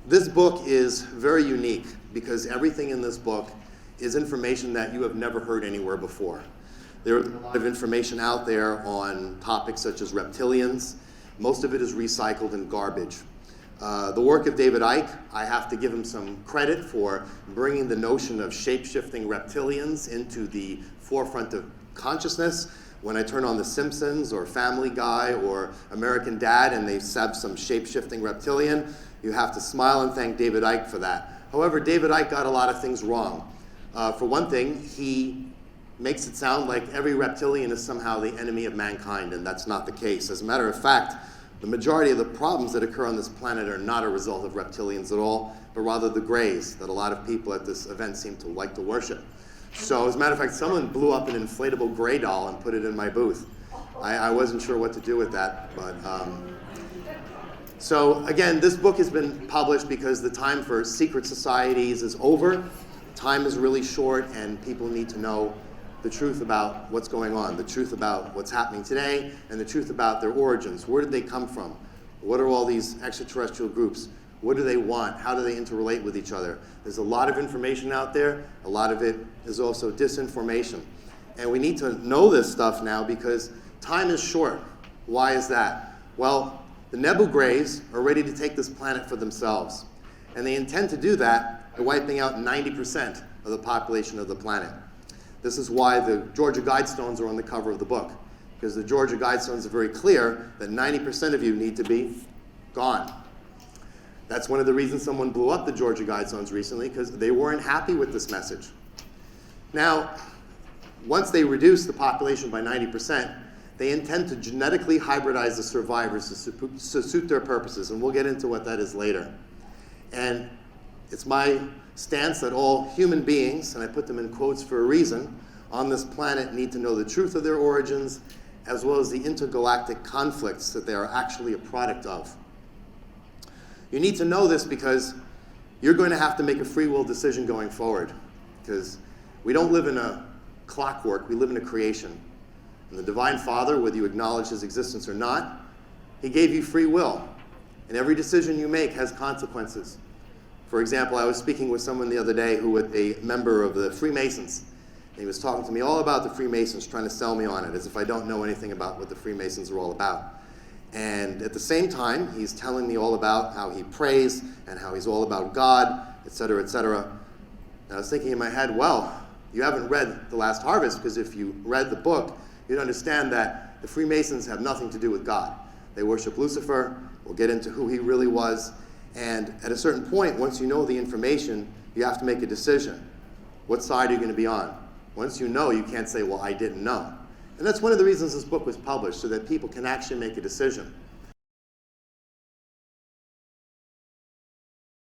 This book is very unique because everything in this book is information that you have never heard anywhere before. There is a lot of information out there on topics such as reptilians. Most of it is recycled and garbage. The work of David Icke, I have to give him some credit for bringing the notion of shape-shifting reptilians into the forefront of consciousness. When I turn on The Simpsons or Family Guy or American Dad and they have some shape-shifting reptilian, you have to smile and thank David Icke for that. However, David Icke got a lot of things wrong. For one thing, he makes it sound like every reptilian is somehow the enemy of mankind, and that's not the case. As a matter of fact, the majority of the problems that occur on this planet are not a result of reptilians at all, but rather the grays that a lot of people at this event seem to like to worship. So as a matter of fact, someone blew up an inflatable gray doll and put it in my booth. I wasn't sure what to do with that, but so again, this book has been published because the time for secret societies is over. Time is really short, and people need to know the truth about what's going on, the truth about what's happening today, and the truth about their origins. Where did they come from? What are all these extraterrestrial groups? What do they want? How do they interrelate with each other? There's a lot of information out there. A lot of it is also disinformation. And we need to know this stuff now because time is short. Why is that? Well, the Nebu Greys are ready to take this planet for themselves. And they intend to do that by wiping out 90% of the population of the planet. This is why the Georgia Guidestones are on the cover of the book, because the Georgia Guidestones are very clear that 90% of you need to be gone. That's one of the reasons someone blew up the Georgia Guidestones recently, because they weren't happy with this message. Now, once they reduce the population by 90%, they intend to genetically hybridize the survivors to suit their purposes, and we'll get into what that is later. And it's my stance that all human beings, and I put them in quotes for a reason, on this planet need to know the truth of their origins, as well as the intergalactic conflicts that they are actually a product of. You need to know this because you're going to have to make a free will decision going forward, because we don't live in a clockwork, we live in a creation. And the Divine Father, whether you acknowledge his existence or not, he gave you free will. And every decision you make has consequences. For example, I was speaking with someone the other day who was a member of the Freemasons. And he was talking to me all about the Freemasons, trying to sell me on it, as if I don't know anything about what the Freemasons are all about. And at the same time, he's telling me all about how he prays and how he's all about God, etc., etc. And I was thinking in my head, well, you haven't read The Last Harvest, because if you read the book, you'd understand that the Freemasons have nothing to do with God. They worship Lucifer. We'll get into who he really was. And at a certain point, once you know the information, you have to make a decision. What side are you going to be on? Once you know, you can't say, well, I didn't know. And that's one of the reasons this book was published, so that people can actually make a decision.